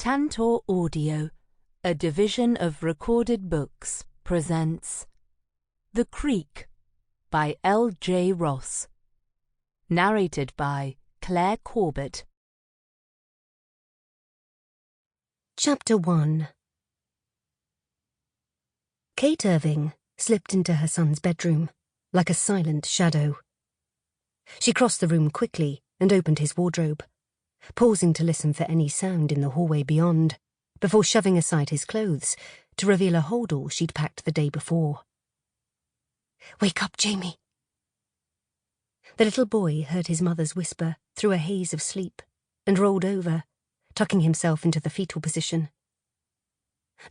Tantor Audio, a division of Recorded Books, presents The Creek by L.J. Ross. Narrated by Clare Corbett. Chapter 1. Kate Irving slipped into her son's bedroom, like a silent shadow. She crossed the room quickly and opened his wardrobe, pausing to listen for any sound in the hallway beyond, before shoving aside his clothes to reveal a holdall she'd packed the day before. "Wake up, Jamie." The little boy heard his mother's whisper through a haze of sleep and rolled over, tucking himself into the fetal position.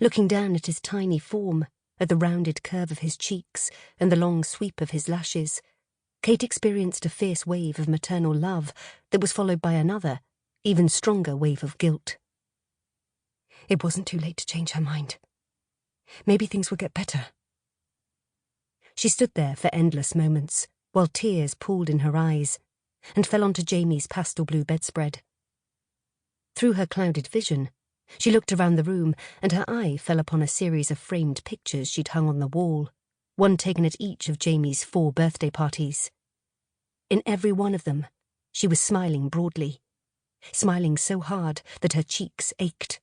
Looking down at his tiny form, at the rounded curve of his cheeks and the long sweep of his lashes, Kate experienced a fierce wave of maternal love that was followed by another, even stronger wave of guilt. It wasn't too late to change her mind. Maybe things would get better. She stood there for endless moments, while tears pooled in her eyes, and fell onto Jamie's pastel blue bedspread. Through her clouded vision, she looked around the room, and her eye fell upon a series of framed pictures she'd hung on the wall, one taken at each of Jamie's 4 birthday parties. In every one of them, she was smiling broadly, smiling so hard that her cheeks ached.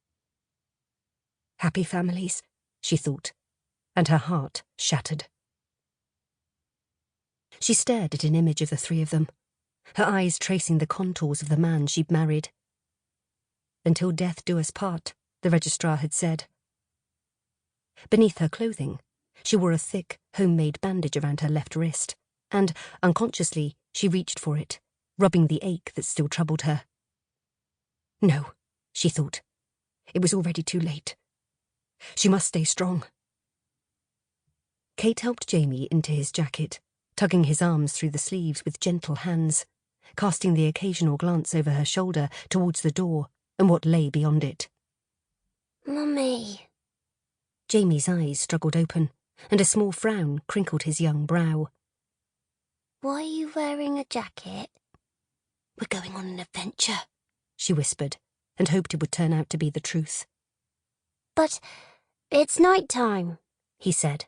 Happy families, she thought, and her heart shattered. She stared at an image of the 3 of them, her eyes tracing the contours of the man she'd married. "Until death do us part," the registrar had said. Beneath her clothing, she wore a thick, homemade bandage around her left wrist, and, unconsciously, she reached for it, rubbing the ache that still troubled her. No, she thought. It was already too late. She must stay strong. Kate helped Jamie into his jacket, tugging his arms through the sleeves with gentle hands, casting the occasional glance over her shoulder towards the door and what lay beyond it. "Mummy." Jamie's eyes struggled open, and a small frown crinkled his young brow. "Why are you wearing a jacket?" "We're going on an adventure," she whispered, and hoped it would turn out to be the truth. "But it's night time," he said,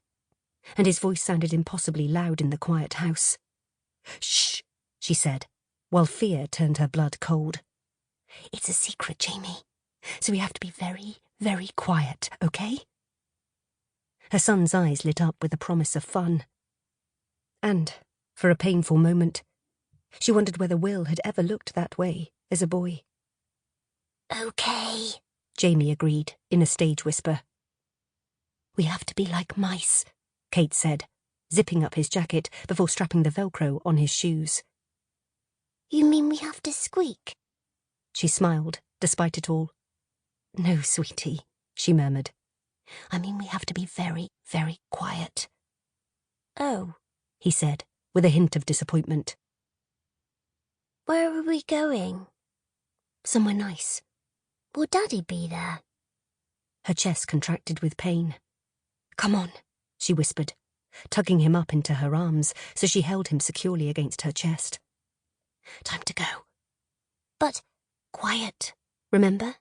and his voice sounded impossibly loud in the quiet house. "Shh," she said, while fear turned her blood cold. "It's a secret, Jamie, so we have to be very, very quiet, okay?" Her son's eyes lit up with the promise of fun. And, for a painful moment, she wondered whether Will had ever looked that way as a boy. "Okay," Jamie agreed in a stage whisper. "We have to be like mice," Kate said, zipping up his jacket before strapping the Velcro on his shoes. "You mean we have to squeak?" She smiled, despite it all. "No, sweetie," she murmured. "I mean we have to be very, very quiet." "Oh," he said, with a hint of disappointment. "Where are we going?" "Somewhere nice." "Will Daddy be there?" Her chest contracted with pain. "Come on," she whispered, tugging him up into her arms so she held him securely against her chest. "Time to go." "But quiet, remember?"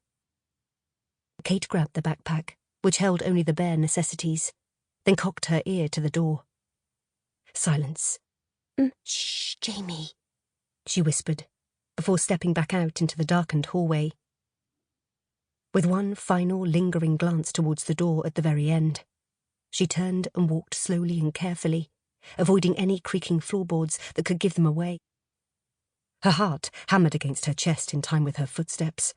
Kate grabbed the backpack, which held only the bare necessities, then cocked her ear to the door. Silence. "Shh, Jamie," she whispered, before stepping back out into the darkened hallway. With one final lingering glance towards the door at the very end, she turned and walked slowly and carefully, avoiding any creaking floorboards that could give them away. Her heart hammered against her chest in time with her footsteps,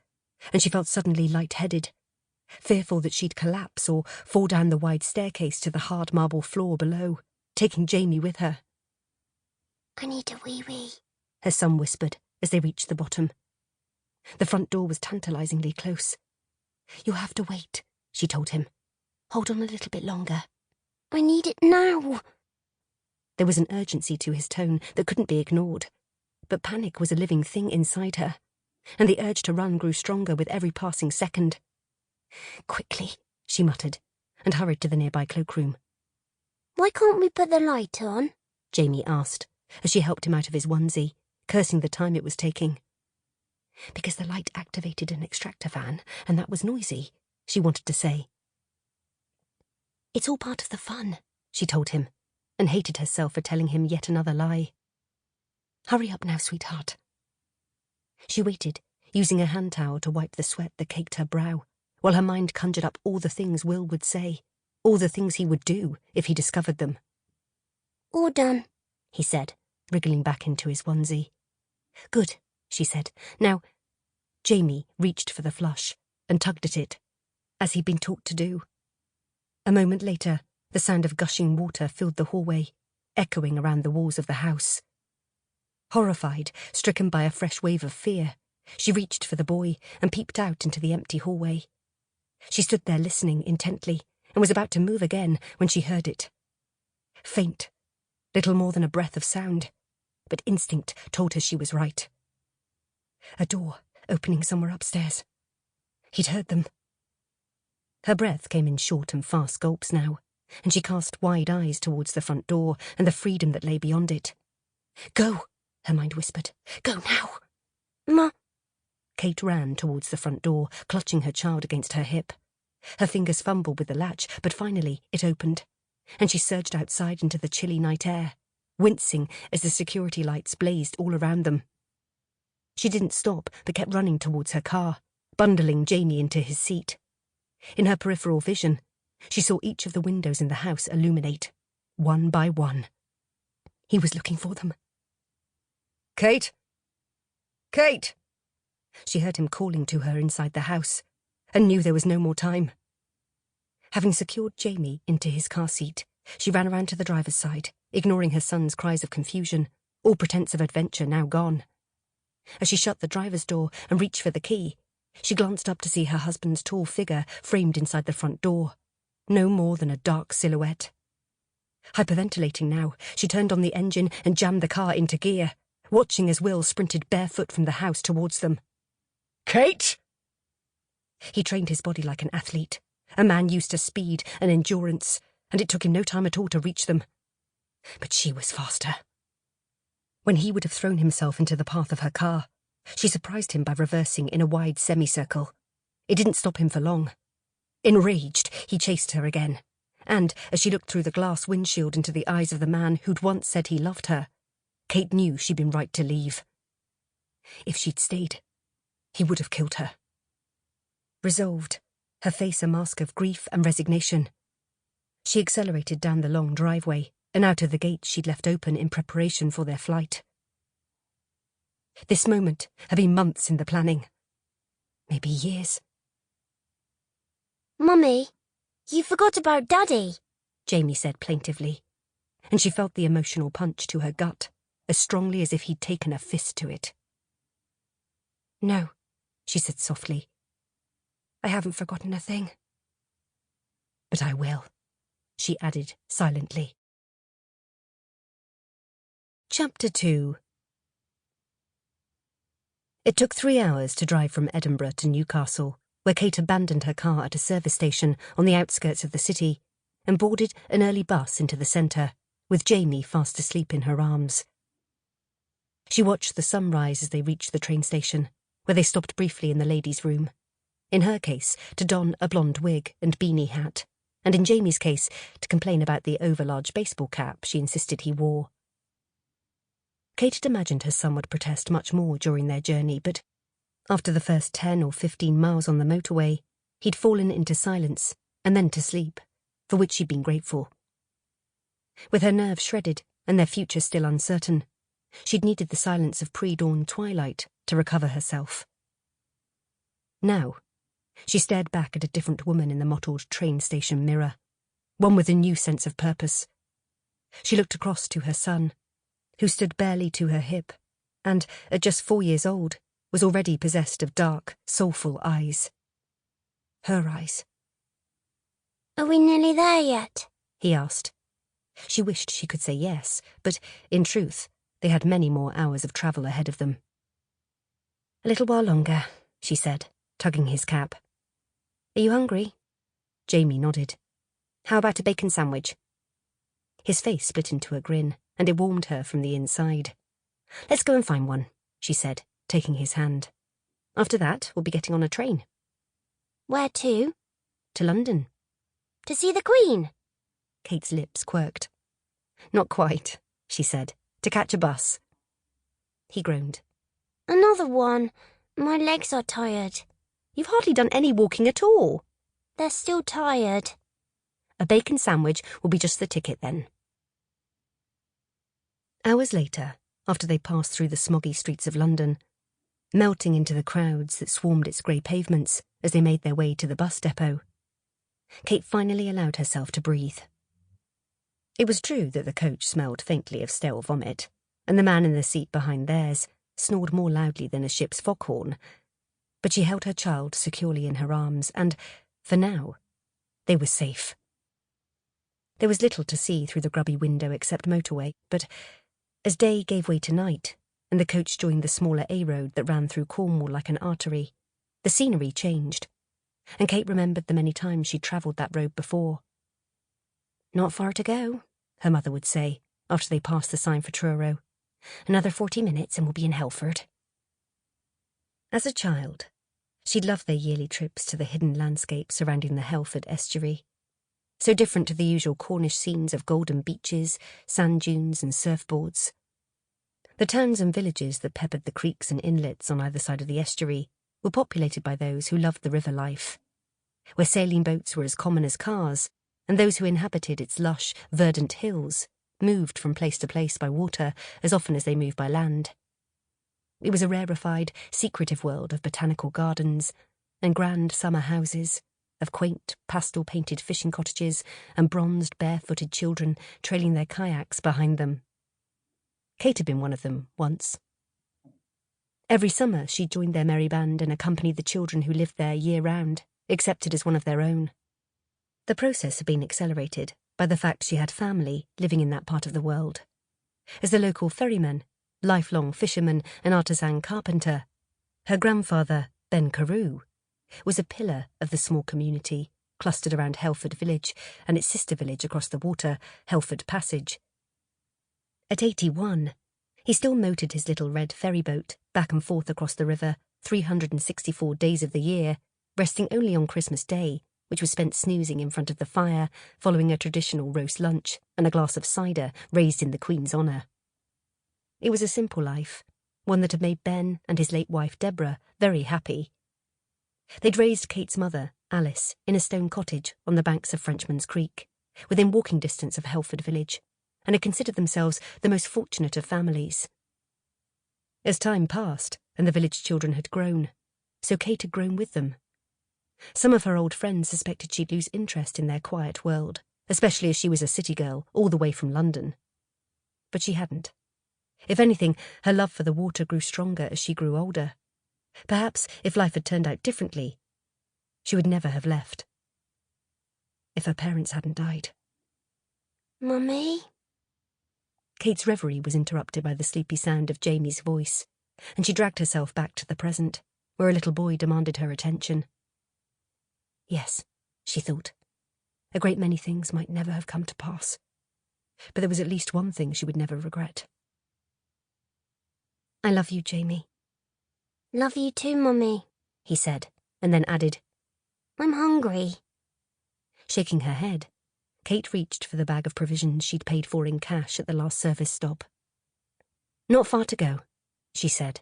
and she felt suddenly light-headed, fearful that she'd collapse or fall down the wide staircase to the hard marble floor below, taking Jamie with her. "I need a wee-wee," her son whispered as they reached the bottom. The front door was tantalizingly close. "You'll have to wait," she told him. "Hold on a little bit longer." "I need it now." There was an urgency to his tone that couldn't be ignored, but panic was a living thing inside her, and the urge to run grew stronger with every passing second. "Quickly," she muttered, and hurried to the nearby cloakroom. "Why can't we put the light on?" Jamie asked, as she helped him out of his onesie, cursing the time it was taking. Because the light activated an extractor fan, and that was noisy, she wanted to say. It's all part of the fun, she told him, and hated herself for telling him yet another lie. Hurry up now, sweetheart. She waited, using a hand towel to wipe the sweat that caked her brow, while her mind conjured up all the things Will would say, all the things he would do if he discovered them. All done, he said, wriggling back into his onesie. Good, she said. Now, Jamie reached for the flush and tugged at it, as he'd been taught to do. A moment later, the sound of gushing water filled the hallway, echoing around the walls of the house. Horrified, stricken by a fresh wave of fear, she reached for the boy and peeped out into the empty hallway. She stood there listening intently and was about to move again when she heard it. Faint, little more than a breath of sound, but instinct told her she was right. A door opening somewhere upstairs. He'd heard them. Her breath came in short and fast gulps now, and she cast wide eyes towards the front door and the freedom that lay beyond it. Go, her mind whispered. Go now. Ma. Kate ran towards the front door, clutching her child against her hip. Her fingers fumbled with the latch, but finally it opened, and she surged outside into the chilly night air, wincing as the security lights blazed all around them. She didn't stop, but kept running towards her car, bundling Jamie into his seat. In her peripheral vision, she saw each of the windows in the house illuminate, one by one. He was looking for them. Kate! Kate! She heard him calling to her inside the house, and knew there was no more time. Having secured Jamie into his car seat, she ran around to the driver's side, ignoring her son's cries of confusion, all pretense of adventure now gone. As she shut the driver's door and reached for the key, she glanced up to see her husband's tall figure framed inside the front door, no more than a dark silhouette. Hyperventilating now, she turned on the engine and jammed the car into gear, watching as Will sprinted barefoot from the house towards them. Kate! He trained his body like an athlete, a man used to speed and endurance, and it took him no time at all to reach them. But she was faster. When he would have thrown himself into the path of her car, she surprised him by reversing in a wide semicircle. It didn't stop him for long. Enraged, he chased her again, and as she looked through the glass windshield into the eyes of the man who'd once said he loved her, Kate knew she'd been right to leave. If she'd stayed, he would have killed her. Resolved, her face a mask of grief and resignation, she accelerated down the long driveway and out of the gate she'd left open in preparation for their flight. This moment had been months in the planning. Maybe years. Mummy, you forgot about Daddy, Jamie said plaintively, and she felt the emotional punch to her gut, as strongly as if he'd taken a fist to it. No, she said softly. I haven't forgotten a thing. But I will, she added silently. Chapter 2. It took 3 hours to drive from Edinburgh to Newcastle, where Kate abandoned her car at a service station on the outskirts of the city and boarded an early bus into the centre, with Jamie fast asleep in her arms. She watched the sunrise as they reached the train station, where they stopped briefly in the ladies' room. In her case, to don a blonde wig and beanie hat, and in Jamie's case, to complain about the overlarge baseball cap she insisted he wore. Kate had imagined her son would protest much more during their journey, but after the first 10 or 15 miles on the motorway, he'd fallen into silence and then to sleep, for which she'd been grateful. With her nerves shredded and their future still uncertain, she'd needed the silence of pre-dawn twilight to recover herself. Now, she stared back at a different woman in the mottled train station mirror, one with a new sense of purpose. She looked across to her son, who stood barely to her hip, and, at just 4 years old, was already possessed of dark, soulful eyes. Her eyes. Are we nearly there yet? He asked. She wished she could say yes, but, in truth, they had many more hours of travel ahead of them. A little while longer, she said, tugging his cap. Are you hungry? Jamie nodded. How about a bacon sandwich? His face split into a grin, and it warmed her from the inside. Let's go and find one, she said, taking his hand. After that, we'll be getting on a train. Where to? To London. To see the Queen? Kate's lips quirked. Not quite, she said. To catch a bus. He groaned. Another one. My legs are tired. You've hardly done any walking at all. They're still tired. A bacon sandwich will be just the ticket then. Hours later, after they passed through the smoggy streets of London, melting into the crowds that swarmed its grey pavements as they made their way to the bus depot, Kate finally allowed herself to breathe. It was true that the coach smelled faintly of stale vomit, and the man in the seat behind theirs snored more loudly than a ship's foghorn, but she held her child securely in her arms and, for now, they were safe. There was little to see through the grubby window except motorway, but as day gave way to night and the coach joined the smaller A-road that ran through Cornwall like an artery, the scenery changed, and Kate remembered the many times she'd travelled that road before. Not far to go, her mother would say, after they passed the sign for Truro. Another 40 minutes and we'll be in Helford. As a child, she'd loved their yearly trips to the hidden landscape surrounding the Helford estuary, so different to the usual Cornish scenes of golden beaches, sand dunes and surfboards. The towns and villages that peppered the creeks and inlets on either side of the estuary were populated by those who loved the river life, where sailing boats were as common as cars, and those who inhabited its lush, verdant hills moved from place to place by water as often as they moved by land. It was a rarefied, secretive world of botanical gardens and grand summer houses, of quaint, pastel-painted fishing cottages and bronzed, bare-footed children trailing their kayaks behind them. Kate had been one of them once. Every summer she joined their merry band and accompanied the children who lived there year-round, accepted as one of their own. The process had been accelerated by the fact she had family living in that part of the world. As the local ferryman, lifelong fisherman and artisan carpenter, her grandfather, Ben Carew, was a pillar of the small community clustered around Helford village and its sister village across the water, Helford Passage. At 81, he still motored his little red ferry boat back and forth across the river 364 days of the year, resting only on Christmas Day, which was spent snoozing in front of the fire following a traditional roast lunch and a glass of cider raised in the Queen's honour. It was a simple life, one that had made Ben and his late wife Deborah very happy. They'd raised Kate's mother, Alice, in a stone cottage on the banks of Frenchman's Creek, within walking distance of Helford village, and had considered themselves the most fortunate of families. As time passed and the village children had grown, so Kate had grown with them. Some of her old friends suspected she'd lose interest in their quiet world, especially as she was a city girl all the way from London. But she hadn't. If anything, her love for the water grew stronger as she grew older. Perhaps, if life had turned out differently, she would never have left. If her parents hadn't died. Mummy? Kate's reverie was interrupted by the sleepy sound of Jamie's voice, and she dragged herself back to the present, where a little boy demanded her attention. Yes, she thought. A great many things might never have come to pass, but there was at least one thing she would never regret. I love you, Jamie. Love you too, Mummy, he said, and then added, I'm hungry. Shaking her head, Kate reached for the bag of provisions she'd paid for in cash at the last service stop. Not far to go, she said.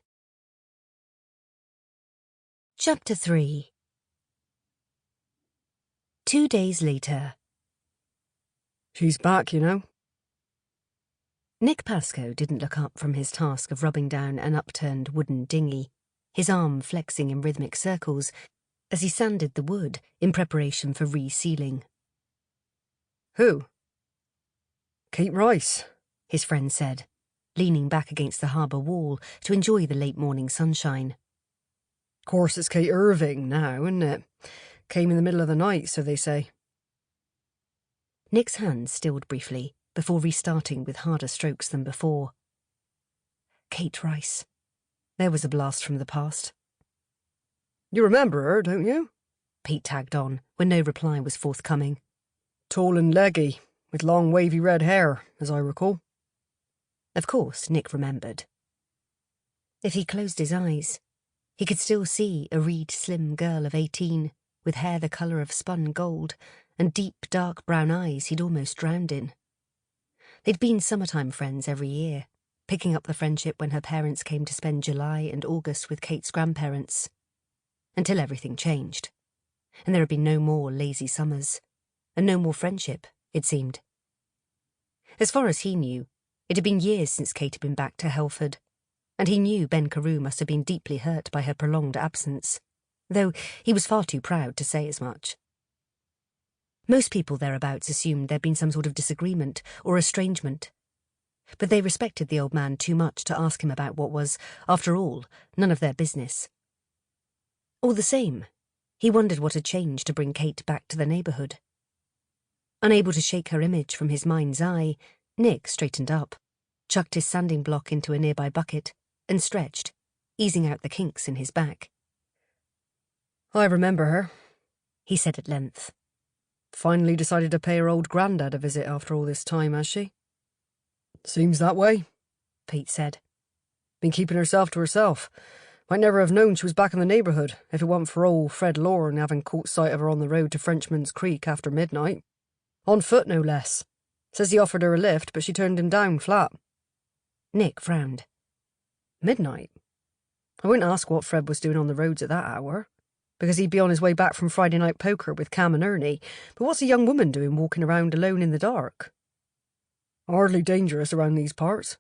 Chapter 3. 2 days later. She's back, you know. Nick Pascoe didn't look up from his task of rubbing down an upturned wooden dinghy, his arm flexing in rhythmic circles as he sanded the wood in preparation for resealing. Who? Kate Rice, his friend said, leaning back against the harbour wall to enjoy the late morning sunshine. Course it's Kate Irving now, isn't it? Came in the middle of the night, so they say. Nick's hand stilled briefly before restarting with harder strokes than before. Kate Rice. There was a blast from the past. You remember her, don't you? Pete tagged on, when no reply was forthcoming. Tall and leggy, with long wavy red hair, as I recall. Of course, Nick remembered. If he closed his eyes, He could still see a reed slim girl of 18, with hair the colour of spun gold and deep dark brown eyes he'd almost drowned in. They'd been summertime friends every year, picking up the friendship when her parents came to spend July and August with Kate's grandparents. Until everything changed, and there had been no more lazy summers, and no more friendship, it seemed. As far as he knew, it had been years since Kate had been back to Helford, and he knew Ben Carew must have been deeply hurt by her prolonged absence, though he was far too proud to say as much. Most people thereabouts assumed there'd been some sort of disagreement or estrangement, but they respected the old man too much to ask him about what was, after all, none of their business. All the same, he wondered what had changed to bring Kate back to the neighbourhood. Unable to shake her image from his mind's eye, Nick straightened up, chucked his sanding block into a nearby bucket, and stretched, easing out the kinks in his back. I remember her, he said at length. Finally decided to pay her old grandad a visit after all this time, has she? Seems that way, Pete said. Been keeping herself to herself. Might never have known she was back in the neighbourhood if it weren't for old Fred Lorne having caught sight of her on the road to Frenchman's Creek after midnight. On foot, no less. Says he offered her a lift, but she turned him down flat. Nick frowned. Midnight? I wouldn't ask what Fred was doing on the roads at that hour, because he'd be on his way back from Friday night poker with Cam and Ernie, but what's a young woman doing walking around alone in the dark? Hardly dangerous around these parts,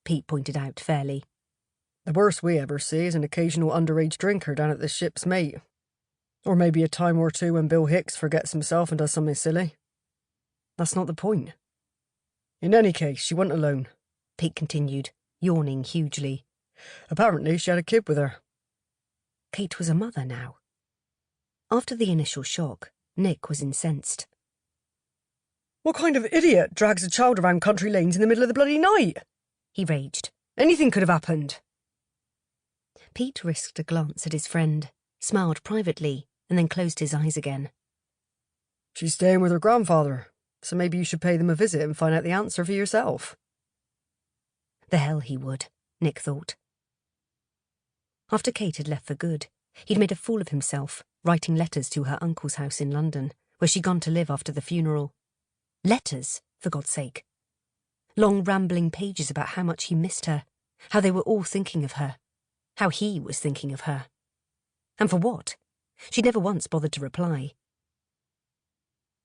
Pete pointed out fairly. The worst we ever see is an occasional underage drinker down at the Ship's Mate. Or maybe a time or two when Bill Hicks forgets himself and does something silly. That's not the point. In any case, she wasn't alone, Pete continued, yawning hugely. Apparently she had a kid with her. Kate was a mother now. After the initial shock, Nick was incensed. What kind of idiot drags a child around country lanes in the middle of the bloody night? He raged. Anything could have happened. Pete risked a glance at his friend, smiled privately, and then closed his eyes again. She's staying with her grandfather, so maybe you should pay them a visit and find out the answer for yourself. The hell he would, Nick thought. After Kate had left for good, he'd made a fool of himself, writing letters to her uncle's house in London, where she'd gone to live after the funeral. Letters, for God's sake. Long rambling pages about how much he missed her, how they were all thinking of her, how he was thinking of her. And for what? She'd never once bothered to reply.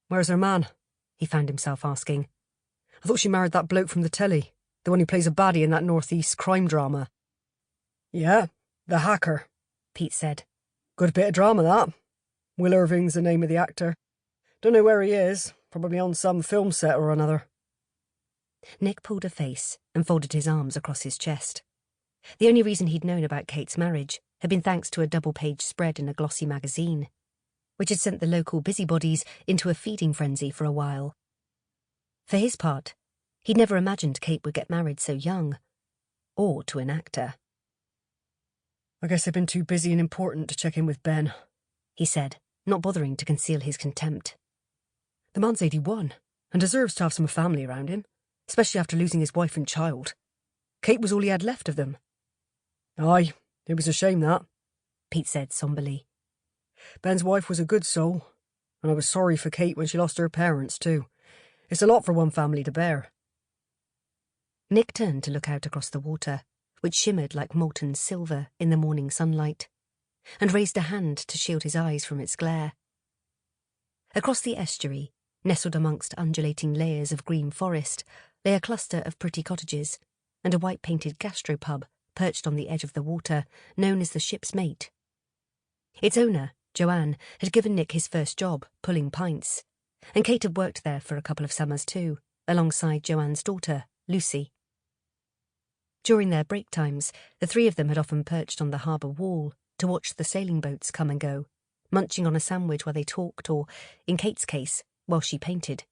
Where's her man? He found himself asking. I thought she married that bloke from the telly, the one who plays a baddie in that northeast crime drama. Yeah, the hacker, Pete said. Good bit of drama, that. Will Irving's the name of the actor. Don't know where he is, probably on some film set or another. Nick pulled a face and folded his arms across his chest. The only reason he'd known about Kate's marriage had been thanks to a double-page spread in a glossy magazine, which had sent the local busybodies into a feeding frenzy for a while. For his part, he'd never imagined Kate would get married so young, or to an actor. I guess they've been too busy and important to check in with Ben, he said, not bothering to conceal his contempt. The man's 81, and deserves to have some family around him, especially after losing his wife and child. Kate was all he had left of them. Aye, it was a shame that, Pete said somberly. Ben's wife was a good soul, and I was sorry for Kate when she lost her parents too. It's a lot for one family to bear. Nick turned to look out across the water, which shimmered like molten silver in the morning sunlight, and raised a hand to shield his eyes from its glare. Across the estuary, nestled amongst undulating layers of green forest, lay a cluster of pretty cottages, and a white-painted gastropub perched on the edge of the water, known as the Ship's Mate. Its owner, Joanne, had given Nick his first job, pulling pints, and Kate had worked there for a couple of summers too, alongside Joanne's daughter, Lucy. During their break times, the three of them had often perched on the harbour wall to watch the sailing boats come and go, munching on a sandwich while they talked or, in Kate's case, while she painted.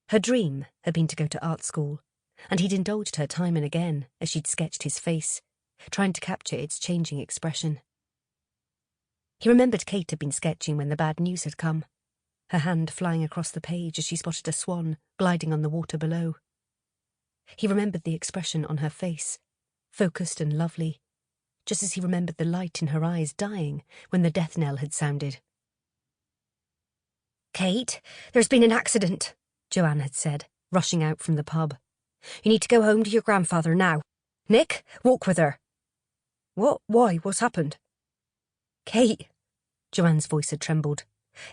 Her dream had been to go to art school, and he'd indulged her time and again as she'd sketched his face, trying to capture its changing expression. He remembered Kate had been sketching when the bad news had come, her hand flying across the page as she spotted a swan gliding on the water below. He remembered the expression on her face, focused and lovely, just as he remembered the light in her eyes dying when the death knell had sounded. "Kate, there's been an accident," Joanne had said, rushing out from the pub. "You need to go home to your grandfather now. Nick, walk with her." "What? Why? What's happened?" "Kate," Joanne's voice had trembled.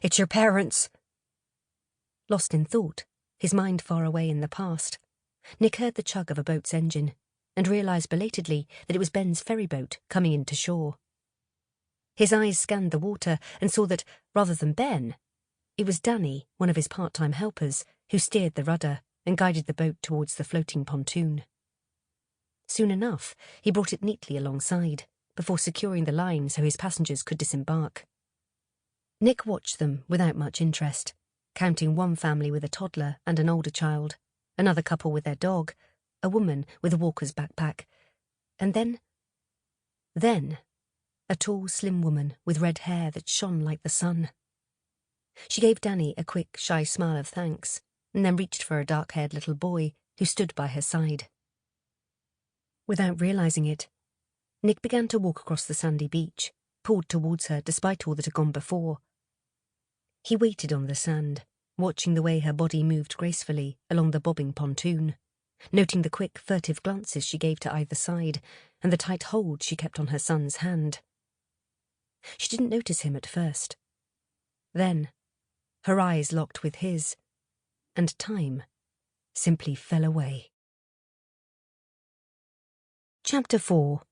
"It's your parents." Lost in thought, his mind far away in the past, Nick heard the chug of a boat's engine and realised belatedly that it was Ben's ferryboat coming into shore. His eyes scanned the water and saw that, rather than Ben, it was Danny, one of his part-time helpers, who steered the rudder and guided the boat towards the floating pontoon. Soon enough, he brought it neatly alongside, before securing the line so his passengers could disembark. Nick watched them without much interest, counting one family with a toddler and an older child, another couple with their dog, a woman with a walker's backpack, and then, a tall, slim woman with red hair that shone like the sun. She gave Danny a quick, shy smile of thanks, and then reached for a dark-haired little boy who stood by her side. Without realising it, Nick began to walk across the sandy beach, pulled towards her despite all that had gone before. He waited on the sand, watching the way her body moved gracefully along the bobbing pontoon, noting the quick, furtive glances she gave to either side and the tight hold she kept on her son's hand. She didn't notice him at first. Then, her eyes locked with his, and time simply fell away. Chapter 4.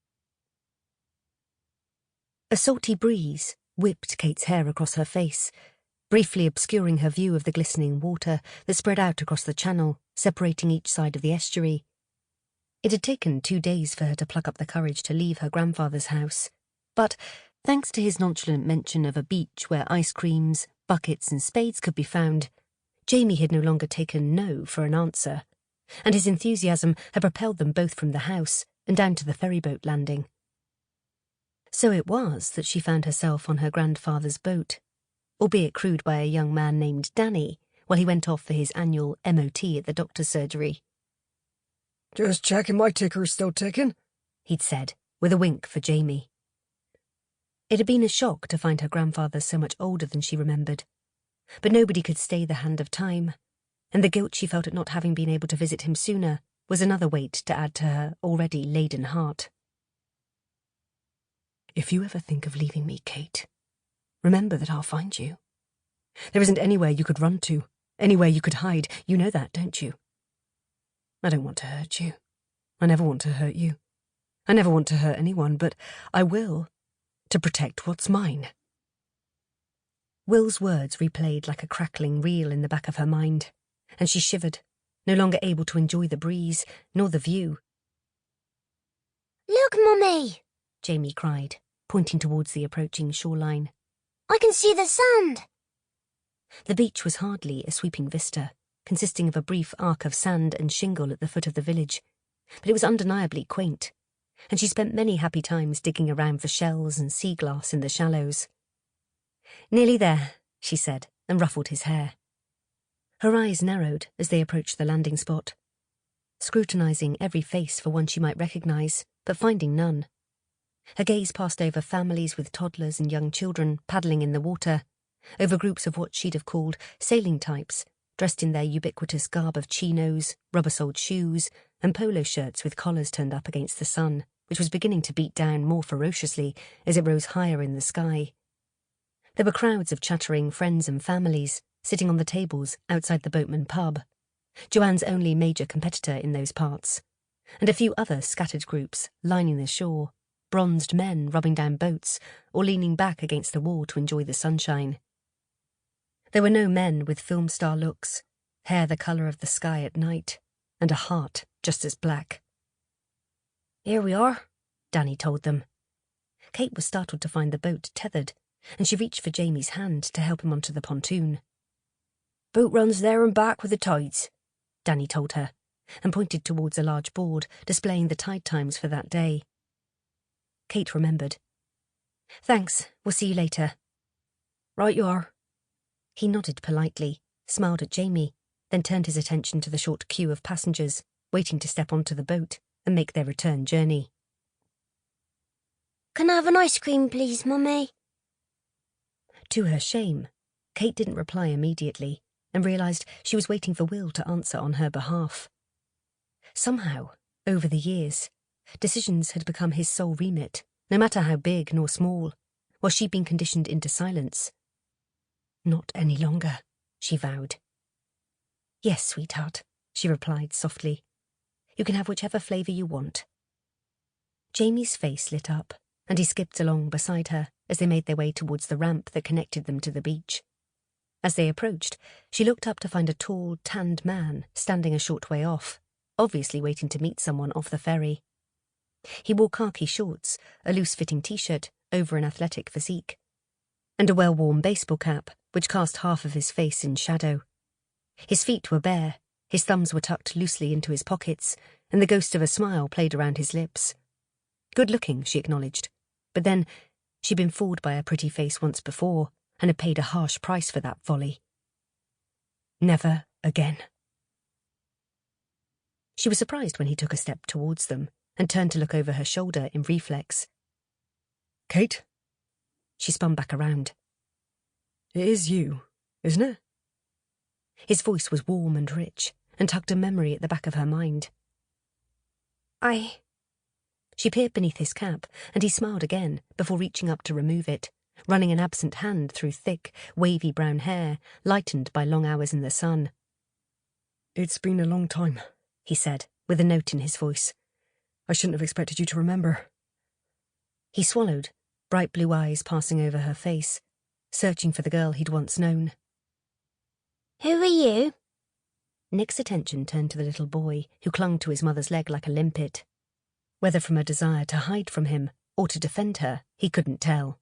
A salty breeze whipped Kate's hair across her face, briefly obscuring her view of the glistening water that spread out across the channel, separating each side of the estuary. It had taken 2 days for her to pluck up the courage to leave her grandfather's house, but, thanks to his nonchalant mention of a beach where ice creams, buckets and spades could be found, Jamie had no longer taken no for an answer, and his enthusiasm had propelled them both from the house and down to the ferryboat landing. So it was that she found herself on her grandfather's boat, albeit crewed by a young man named Danny, while he went off for his annual MOT at the doctor's surgery. "Just checking my ticker's still ticking," he'd said, with a wink for Jamie. It had been a shock to find her grandfather so much older than she remembered, but nobody could stay the hand of time, and the guilt she felt at not having been able to visit him sooner was another weight to add to her already laden heart. "If you ever think of leaving me, Kate, remember that I'll find you. There isn't anywhere you could run to, anywhere you could hide. You know that, don't you? I don't want to hurt you. I never want to hurt you. I never want to hurt anyone, but I will, to protect what's mine." Will's words replayed like a crackling reel in the back of her mind, and she shivered, no longer able to enjoy the breeze nor the view. Look, Mummy! Jamie cried, pointing towards the approaching shoreline. I can see the sand! The beach was hardly a sweeping vista, consisting of a brief arc of sand and shingle at the foot of the village, but it was undeniably quaint, and she spent many happy times digging around for shells and sea glass in the shallows. "Nearly there," she said, and ruffled his hair. Her eyes narrowed as they approached the landing spot, scrutinising every face for one she might recognise, but finding none. Her gaze passed over families with toddlers and young children paddling in the water, over groups of what she'd have called sailing types, dressed in their ubiquitous garb of chinos, rubber-soled shoes, and polo shirts with collars turned up against the sun, which was beginning to beat down more ferociously as it rose higher in the sky. There were crowds of chattering friends and families sitting on the tables outside the Boatman pub, Joanne's only major competitor in those parts, and a few other scattered groups lining the shore, bronzed men rubbing down boats or leaning back against the wall to enjoy the sunshine. There were no men with film star looks, hair the colour of the sky at night, and a heart just as black. "Here we are," Danny told them. Kate was startled to find the boat tethered, and she reached for Jamie's hand to help him onto the pontoon. "Boat runs there and back with the tides," Danny told her, and pointed towards a large board displaying the tide times for that day. Kate remembered. "Thanks, we'll see you later." "Right you are." He nodded politely, smiled at Jamie, then turned his attention to the short queue of passengers waiting to step onto the boat and make their return journey. Can I have an ice cream, please, Mummy? To her shame, Kate didn't reply immediately and realised she was waiting for Will to answer on her behalf. Somehow, over the years, decisions had become his sole remit, no matter how big nor small, while she'd been conditioned into silence. Not any longer, she vowed. Yes, sweetheart, she replied softly. You can have whichever flavour you want. Jamie's face lit up, and he skipped along beside her as they made their way towards the ramp that connected them to the beach. As they approached, she looked up to find a tall, tanned man standing a short way off, obviously waiting to meet someone off the ferry. He wore khaki shorts, a loose-fitting t-shirt over an athletic physique, and a well-worn baseball cap which cast half of his face in shadow. His feet were bare, his thumbs were tucked loosely into his pockets, and the ghost of a smile played around his lips. Good-looking, she acknowledged, but then she'd been fooled by a pretty face once before and had paid a harsh price for that folly. Never again. She was surprised when he took a step towards them and turned to look over her shoulder in reflex. Kate? She spun back around. It is you, isn't it? His voice was warm and rich and tugged a memory at the back of her mind. She peered beneath his cap, and he smiled again before reaching up to remove it, running an absent hand through thick, wavy brown hair, lightened by long hours in the sun. It's been a long time, he said, with a note in his voice. I shouldn't have expected you to remember. He swallowed, bright blue eyes passing over her face, searching for the girl he'd once known. Who are you? Nick's attention turned to the little boy who clung to his mother's leg like a limpet. Whether from a desire to hide from him or to defend her, he couldn't tell.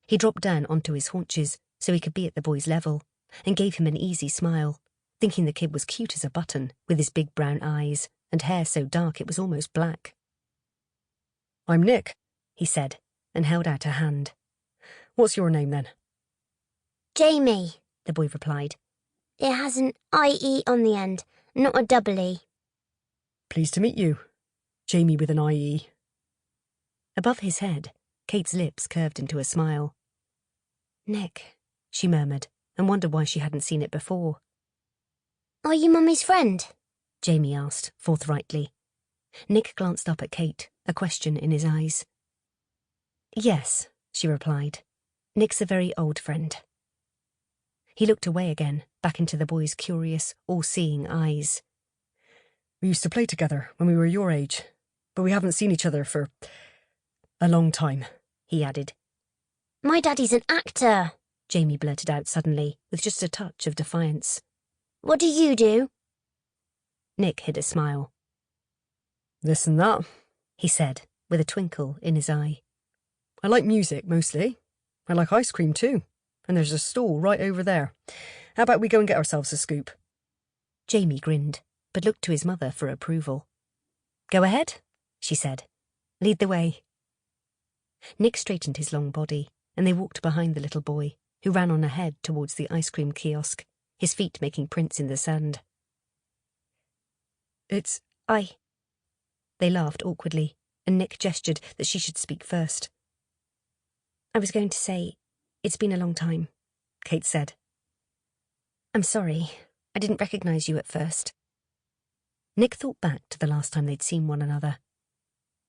He dropped down onto his haunches so he could be at the boy's level and gave him an easy smile, thinking the kid was cute as a button with his big brown eyes and hair so dark it was almost black. I'm Nick, he said, and held out a hand. What's your name then? Jamie, the boy replied. It has an IE on the end, not a double E. Pleased to meet you. Jamie with an IE. Above his head, Kate's lips curved into a smile. Nick, she murmured, and wondered why she hadn't seen it before. Are you Mummy's friend? Jamie asked, forthrightly. Nick glanced up at Kate, a question in his eyes. Yes, she replied. Nick's a very old friend. He looked away again, back into the boy's curious, all-seeing eyes. We used to play together when we were your age, but we haven't seen each other for a long time, he added. My daddy's an actor, Jamie blurted out suddenly, with just a touch of defiance. What do you do? Nick hid a smile. This and that, he said, with a twinkle in his eye. I like music, mostly. I like ice cream, too. And there's a stall right over there. How about we go and get ourselves a scoop? Jamie grinned, but looked to his mother for approval. Go ahead, she said. Lead the way. Nick straightened his long body, and they walked behind the little boy, who ran on ahead towards the ice cream kiosk, his feet making prints in the sand. It's... They laughed awkwardly, and Nick gestured that she should speak first. I was going to say, it's been a long time, Kate said. I'm sorry, I didn't recognise you at first. Nick thought back to the last time they'd seen one another,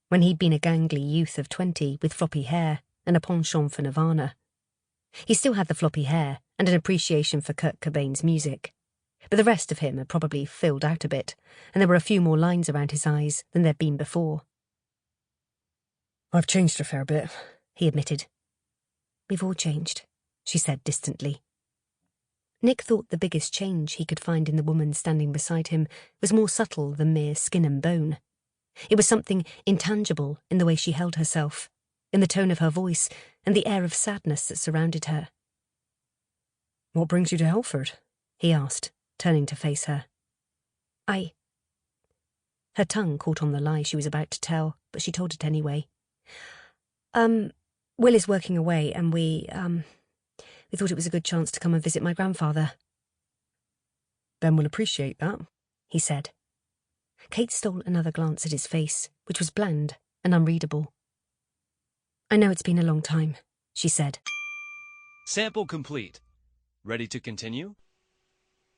when he'd been a gangly youth of 20 with floppy hair and a penchant for Nirvana. He still had the floppy hair and an appreciation for Kurt Cobain's music, but the rest of him had probably filled out a bit, and there were a few more lines around his eyes than there'd been before. I've changed a fair bit, he admitted. We've all changed, she said distantly. Nick thought the biggest change he could find in the woman standing beside him was more subtle than mere skin and bone. It was something intangible in the way she held herself, in the tone of her voice and the air of sadness that surrounded her. What brings you to Helford? He asked, turning to face her. Her tongue caught on the lie she was about to tell, but she told it anyway. Will is working away, and we thought it was a good chance to come and visit my grandfather. Ben will appreciate that, he said. Kate stole another glance at his face, which was bland and unreadable. I know it's been a long time, she said. Sample complete. Ready to continue?